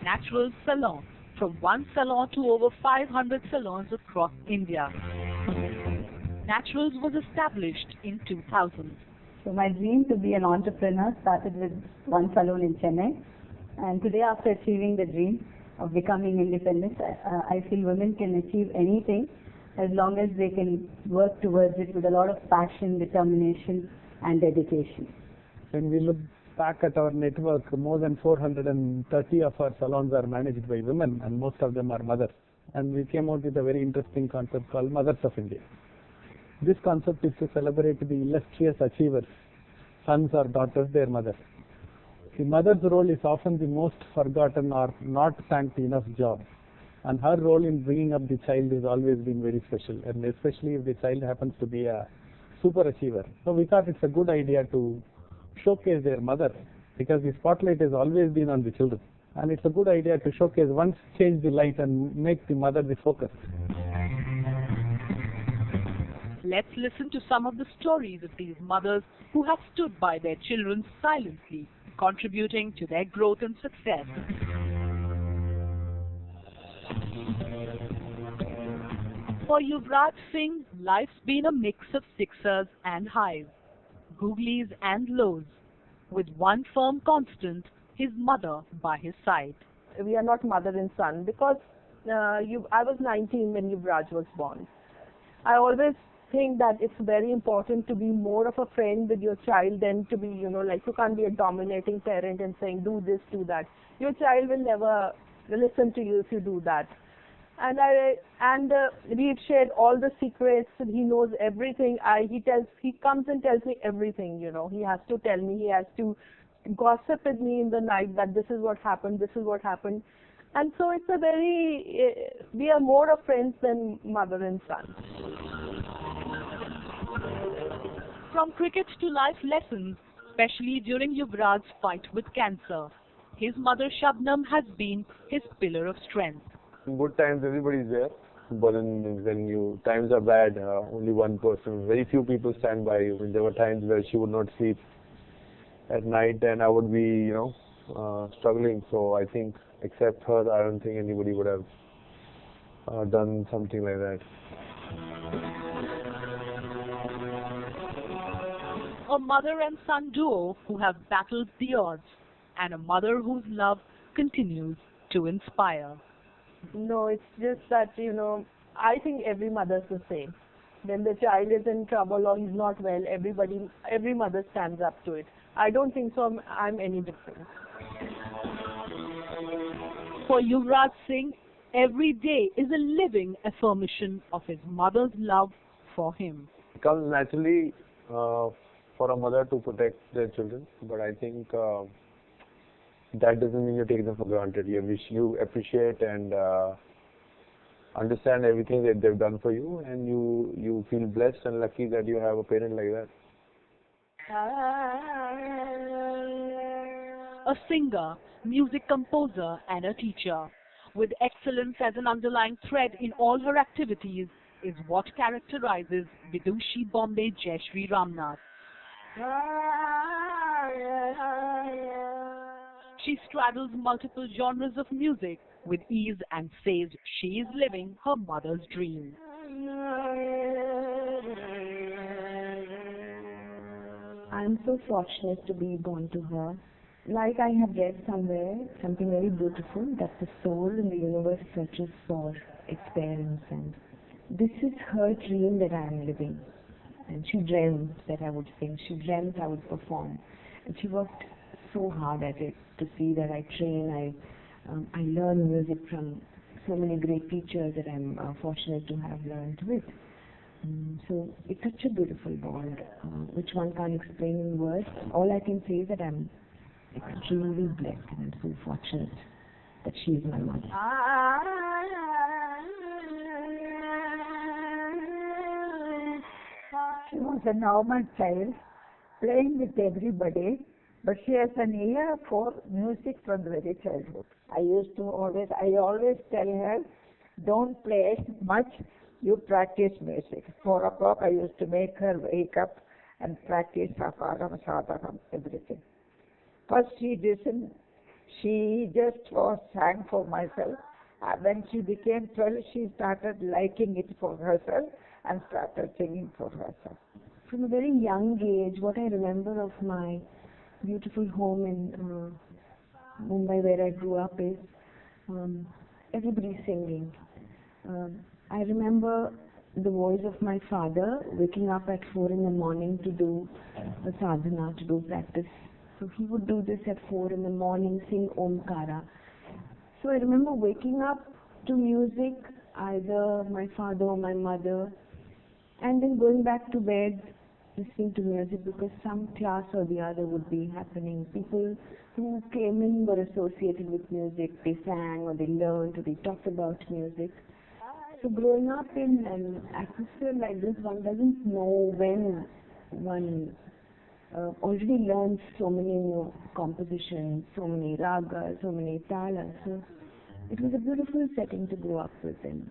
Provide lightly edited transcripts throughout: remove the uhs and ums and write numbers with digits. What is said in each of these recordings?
Natural Salon, from one salon to over 500 salons across India. Naturals was established in 2000. So my dream to be an entrepreneur started with one salon in Chennai, and today after achieving the dream of becoming independent, I feel women can achieve anything as long as they can work towards it with a lot of passion, determination and dedication. When we look back at our network, more than 430 of our salons are managed by women, and most of them are mothers. And we came out with a very interesting concept called Mothers of India. This concept is to celebrate the illustrious achievers, sons or daughters, their mothers. The mother's role is often the most forgotten or not thanked enough job. And her role in bringing up the child has always been very special, and especially if the child happens to be a super achiever. So we thought it's a good idea to showcase their mother, because the spotlight has always been on the children, and it's a good idea to showcase, once change the light and make the mother the focus. Let's listen to some of the stories of these mothers who have stood by their children silently, contributing to their growth and success. For Yuvraj Singh, life's been a mix of sixers and highs, googlies and lows, with one firm constant, his mother by his side. We are not mother and son because I was 19 when Yuvraj was born. I always think that it's very important to be more of a friend with your child than to be, like you can't be a dominating parent and saying do this, do that. Your child will never listen to you if you do that. And we've shared all the secrets. He knows everything. He comes and tells me everything. He has to tell me. He has to gossip with me in the night that this is what happened. This is what happened. And so it's we are more of friends than mother and son. From cricket to life lessons, especially during Yuvraj's fight with cancer, his mother Shabnam has been his pillar of strength. In good times, everybody's there, but when times are bad, only one person, very few people stand by you. There were times where she would not sleep at night, and I would be, struggling. So I think, except her, I don't think anybody would have done something like that. A mother and son duo who have battled the odds, and a mother whose love continues to inspire. No, it's just that, I think every mother's the same. When the child is in trouble or he's not well, every mother stands up to it. I don't think so I'm any different. For Yuvraj Singh, every day is a living affirmation of his mother's love for him. It comes naturally for a mother to protect their children, but I think that doesn't mean you take them for granted. You appreciate and understand everything that they've done for you, and you feel blessed and lucky that you have a parent like that. A singer, music composer and a teacher, with excellence as an underlying thread in all her activities, is what characterizes Vidushi Bombay Jayashree Ramnath. She straddles multiple genres of music with ease and says she is living her mother's dream. I am so fortunate to be born to her. Like I have read somewhere, something very beautiful, that the soul in the universe searches for its parents, and this is her dream that I am living. And she dreamt that I would sing, she dreamt I would perform, and she worked so hard at it. To see that I train, I learn music from so many great teachers that I'm fortunate to have learned with. So it's such a beautiful bond, which one can't explain in words. All I can say is that I'm extremely blessed, and I'm so fortunate that she is my mother. She was a normal child, playing with everybody, but she has an ear for music from the very childhood. I always tell her, don't play much, you practice music. 4 o'clock I used to make her wake up and practice Safaram, Sadhakam, everything. First she listened, she just sang for myself. When she became 12, she started liking it for herself and started singing for herself. From a very young age, what I remember of my beautiful home in Mumbai where I grew up is everybody singing. I remember the voice of my father waking up at 4 in the morning to do a sadhana, to do practice. So he would do this at 4 in the morning, sing Omkara. So I remember waking up to music, either my father or my mother, and then going back to bed listening to music because some class or the other would be happening. People who came in were associated with music. They sang or they learned or they talked about music. So growing up in an atmosphere like this, one doesn't know when one already learns so many new compositions, so many ragas, so many talas. So it was a beautiful setting to grow up with. And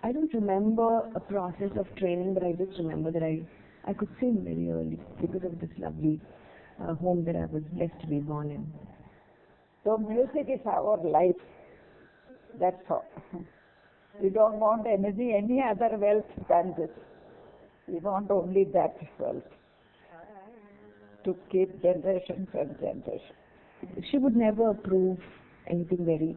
I don't remember a process of training, but I just remember that I could sing very early because of this lovely home that I was blessed to be born in. So music is our life. That's all. We don't want any other wealth than this. We want only that wealth to keep generations and generations. She would never approve anything very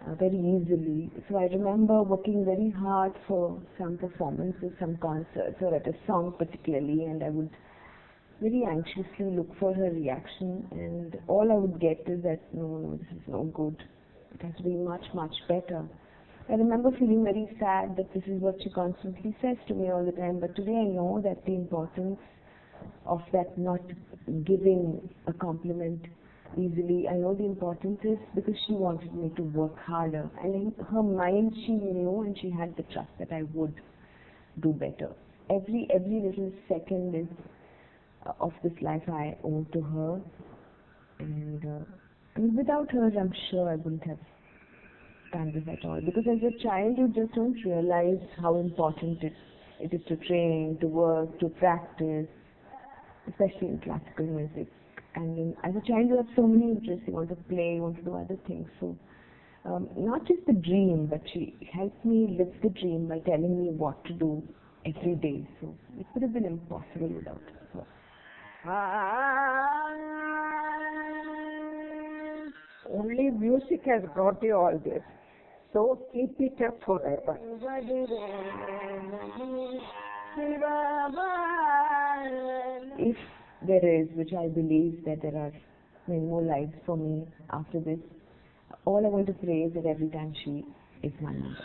easily. So I remember working very hard for some performances, some concerts, or at a song particularly, and I would very anxiously look for her reaction, and all I would get is that, no, this is no good. It has to be much, much better. I remember feeling very sad that this is what she constantly says to me all the time, but today I know that the importance of that not giving a compliment easily, I know the importance is because she wanted me to work harder, and in her mind she knew and she had the trust that I would do better. Every little second is of this life I owe to her, and without her I'm sure I wouldn't have done this at all, because as a child you just don't realize how important it is to train, to work, to practice, especially in classical music. And as a child you have so many interests, you want to play, you want to do other things. So not just the dream, but she helped me live the dream by telling me what to do every day. So it would have been impossible without her. Only music has brought you all this. So keep it up forever. If there is, which I believe that there are many more lives for me after this, all I want to pray is that every time she is my mother.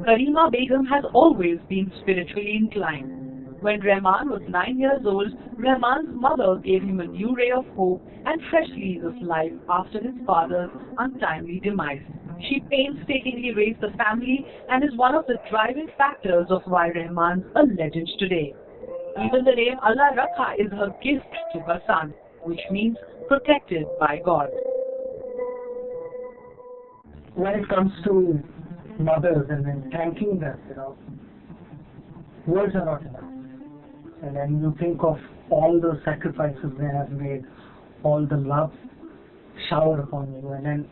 Karima Begum has always been spiritually inclined. When Rahman was 9 years old, Rahman's mother gave him a new ray of hope and fresh lease of life after his father's untimely demise. She painstakingly raised the family and is one of the driving factors of why Rahman's a legend today. Even the name Allah Rakha is her gift to her son, which means protected by God. When it comes to mothers and then thanking them, words are not enough. And then you think of all the sacrifices they have made, all the love showered upon you, and then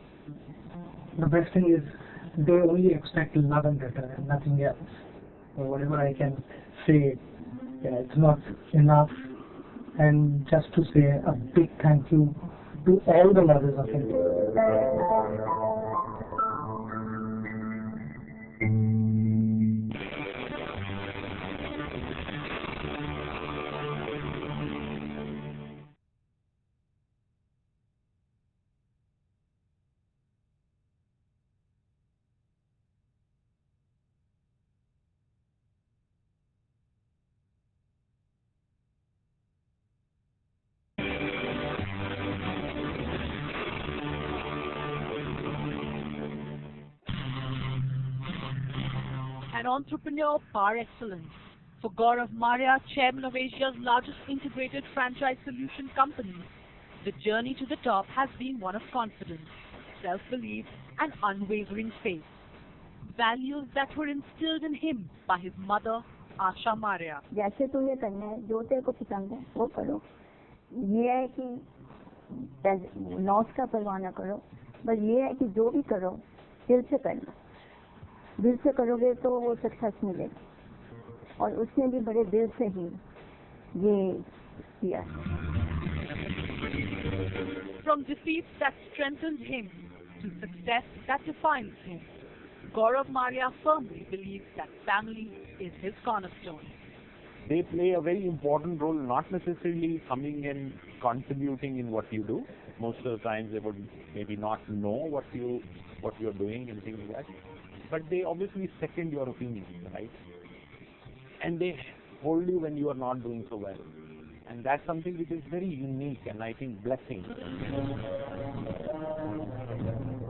the best thing is they only expect love and return and nothing else. So whatever I can say, it's not enough. And just to say a big thank you to all the mothers of India. An entrepreneur par excellence. For Gaurav Maria, chairman of Asia's largest integrated franchise solution company, the journey to the top has been one of confidence, self-belief, and unwavering faith. Values that were instilled in him by his mother, Asha Maria. जैसे तुम्हें करना है, जो तेरे को पसंद है वो करो. ये है कि लॉस का परवाह ना करो, बस ये है कि जो भी करो दिल से करना. दिल से करोगे तो वो सक्सेस मिलेगी. और उसने भी बड़े दिल से ही ये किया. From defeats that strengthened him to success that defines him, Gaurav Maria firmly believes that family is his cornerstone. They play a very important role, not necessarily coming and contributing in what you do. Most of the times they would maybe not know what you're doing and things like that. But they obviously second your opinion, right? And they hold you when you are not doing so well. And that's something which is very unique and I think blessing.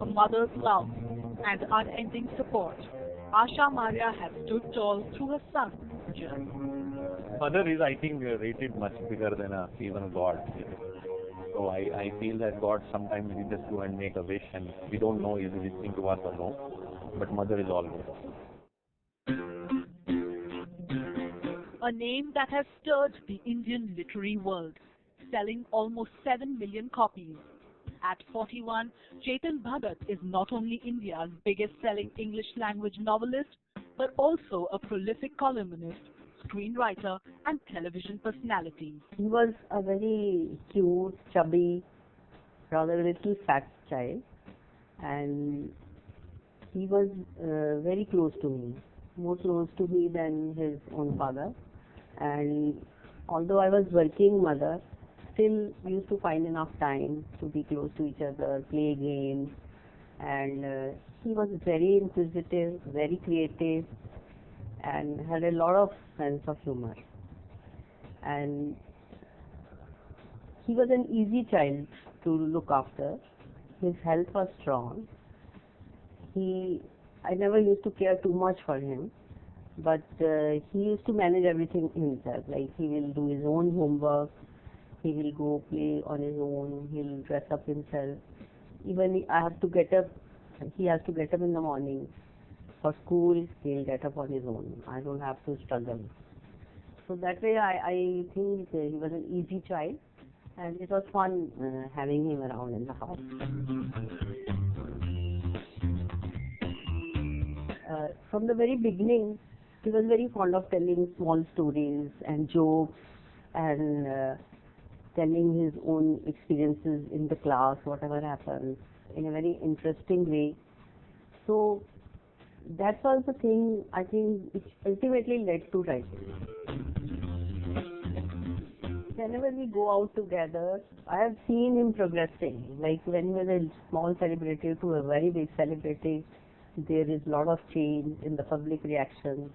A mother's love and unending support, Asha Maria has stood tall through her son's journey. Mother is, I think, rated much bigger than even a God. So I feel that God sometimes we just go and make a wish and we don't know is he listening to us or no. But mother is always. A name that has stirred the Indian literary world, selling almost 7 million copies. At 41, Chetan Bhagat is not only India's biggest-selling English-language novelist, but also a prolific columnist, screenwriter, and television personality. He was a very cute, chubby, rather little fat child, and he was very close to me, more close to me than his own father. And although I was working mother, still used to find enough time to be close to each other, play games, and he was very inquisitive, very creative, and had a lot of sense of humor. And he was an easy child to look after. His health was strong. I never used to care too much for him, but he used to manage everything himself. Like he will do his own homework, he will go play on his own, he'll dress up himself. Even I have to get up, he has to get up in the morning. For school, he'll get up on his own. I don't have to struggle. So that way I think he was an easy child, and it was fun having him around in the house. From the very beginning, he was very fond of telling small stories and jokes and telling his own experiences in the class, whatever happens, in a very interesting way. So that was the thing, I think, which ultimately led to writing. Whenever we go out together, I have seen him progressing. Like when he was a small celebrity to a very big celebrity, there is a lot of change in the public reaction.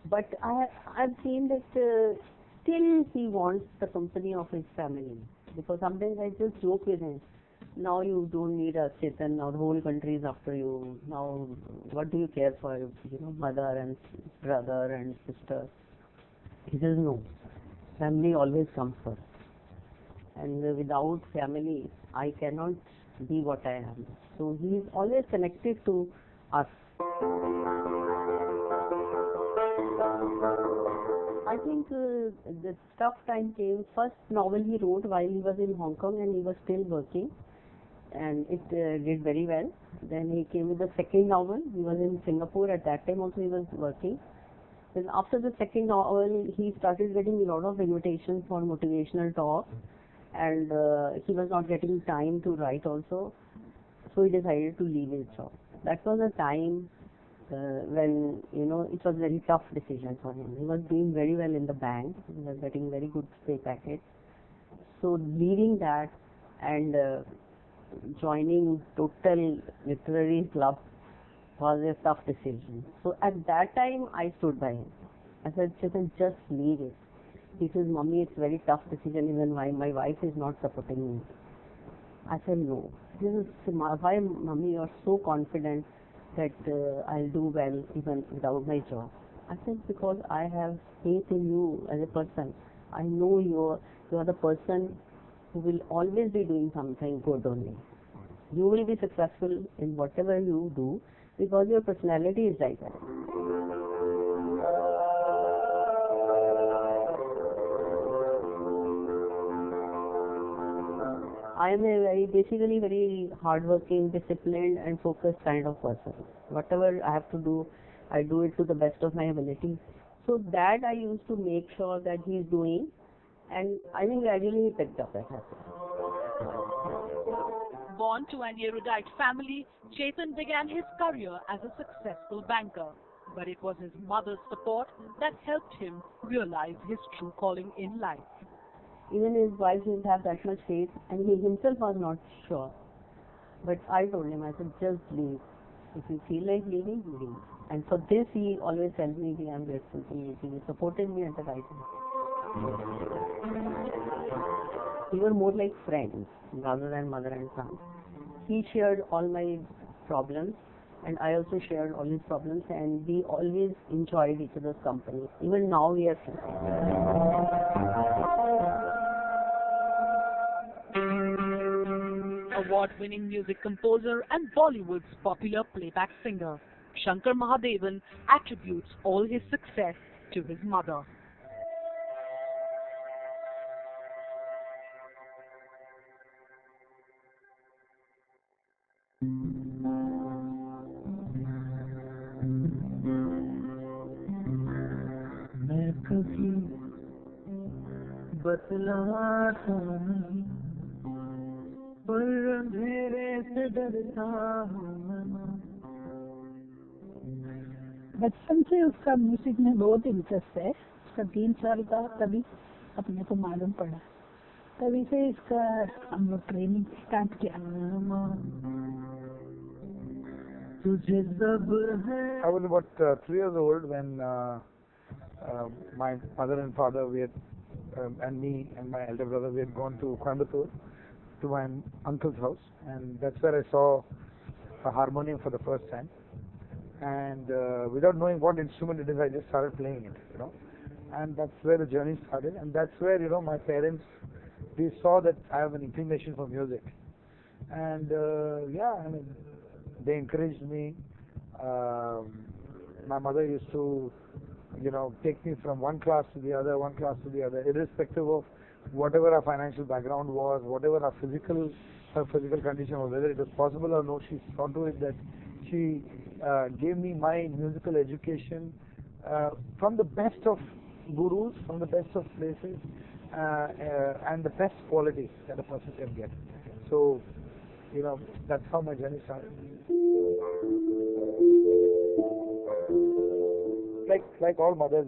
But I've seen that still he wants the company of his family. Because sometimes I just joke with him. Now you don't need a Chetan, now the whole country is after you. Now what do you care for, mother and brother and sister? He says no. Family always comes first. And without family, I cannot be what I am. So he is always connected to us. I think the tough time came. First novel he wrote while he was in Hong Kong and he was still working. And it did very well. Then he came with the second novel. He was in Singapore at that time also he was working. Then after the second novel, he started getting a lot of invitations for motivational talk, and he was not getting time to write also, so he decided to leave his job. That was a time when, it was a very tough decision for him. He was doing very well in the bank, he was getting very good pay package. So leaving that and joining total literary club was a tough decision. So at that time, I stood by him. I said, Chetan, just leave it. He says, Mommy, it's a very tough decision, even my wife is not supporting me. I said, no. This is why, Mommy, you are so confident. that I'll do well even without my job. I said, because I have faith in you as a person. I know you are the person who will always be doing something good only. You will be successful in whatever you do because your personality is like that. I am basically very hardworking, disciplined and focused kind of person. Whatever I have to do, I do it to the best of my ability. So that I used to make sure that he is doing, and I think gradually he picked up that habit. Born to an erudite family, Chetan began his career as a successful banker. But it was his mother's support that helped him realize his true calling in life. Even his wife didn't have that much faith, and he himself was not sure. But I told him, I said, just leave. If you feel like leaving, leave. And for this, he always tells me, I'm grateful to you. He supported me at the right time. We were more like friends rather than mother and son. He shared all my problems, and I also shared all his problems, and we always enjoyed each other's company. Even now, we are friends. Award-winning music composer and Bollywood's popular playback singer, Shankar Mahadevan attributes all his success to his mother. बचपन से उसका music में बहुत interest है। उसका 3 साल का तभी अपने को मालूम पड़ा, तभी से इसका हम लोग ट्रेनिंग स्टार्ट किया। I was about 3 years old when my mother and father and me and my elder brother, we had gone to Coimbatore to my uncle's house, and that's where I saw a harmonium for the first time. And without knowing what instrument it is, I just started playing it, and that's where the journey started. And that's where, my parents, they saw that I have an inclination for music, and they encouraged me. My mother used to, take me from one class to the other, irrespective of whatever our financial background was, whatever her physical condition was, whether it was possible or no. She saw to it that she gave me my musical education from the best of gurus, from the best of places, and the best qualities that a person can get. So, that's how my journey started. Like all mothers,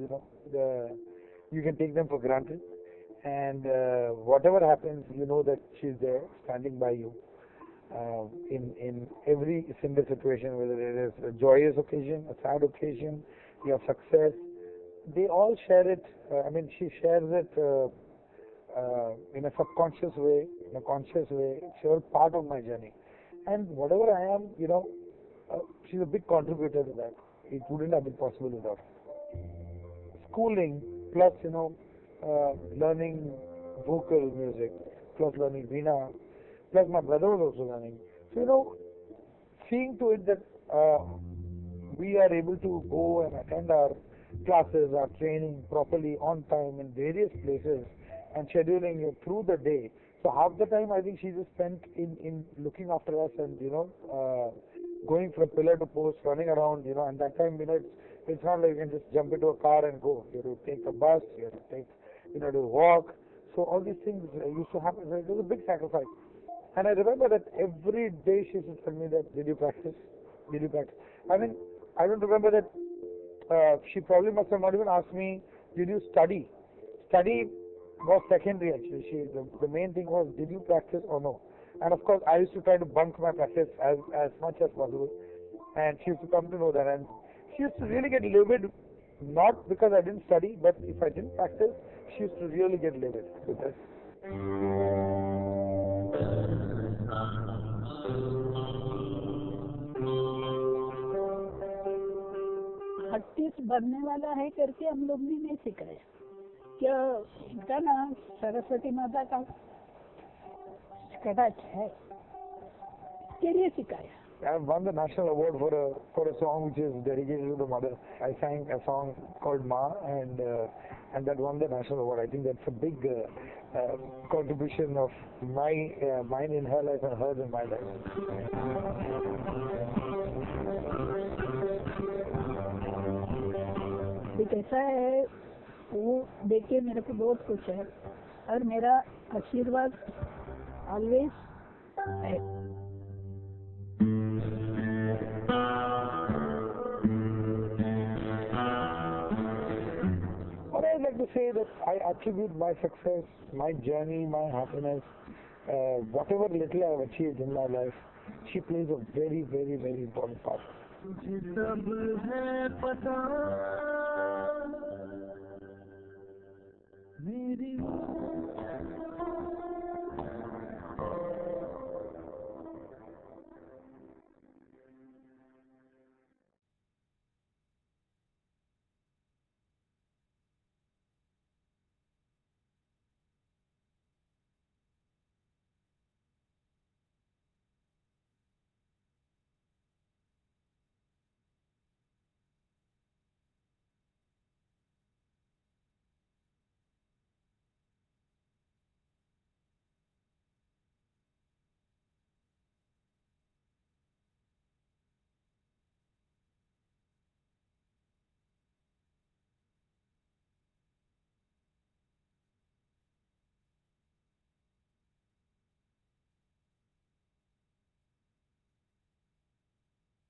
you can take them for granted, and whatever happens, you know that she's there, standing by you. In every single situation, whether it is a joyous occasion, a sad occasion, your success, they all share it. She shares it in a subconscious way, in a conscious way. It's all part of my journey. And whatever I am, she's a big contributor to that. It wouldn't have been possible without her. Schooling, plus, learning vocal music, plus learning veena, plus my brother was also learning. So, seeing to it that we are able to go and attend our classes, our training properly on time in various places, and scheduling it through the day. So half the time I think she just spent in looking after us and, going from pillar to post, running around, and that time, it's not like you can just jump into a car and go. You have to take a bus, you have to take, to walk. So all these things used to happen. It was a big sacrifice. And I remember that every day she used to tell me that, did you practice? Did you practice? I don't remember that. She probably must have not even asked me, did you study? Study was secondary actually. The main thing was, did you practice or no? And of course, I used to try to bunk my practice as much as possible. And she used to come to know that. And she used to really get livid, not because I didn't study, but if I didn't practice, she used to really get livid with this. बनने वाला है करके हम लोग भी नहीं सिखाया। क्या इनका ना सरस्वती माता का कटाक्ष है, के लिए सिखाया। I won the national award for a song which is dedicated to the mother. I sang a song called Ma, and that won the national award. I think that's a big contribution of mine in her life and hers in my life. कैसा है वो देख के मेरे को बहुत खुश है और मेरा आशीर्वाद ऑलवेज है। What I'd like to say that I attribute my success, my journey, my happiness, whatever little I've achieved in my life, she plays a very, very, very important part. मेरी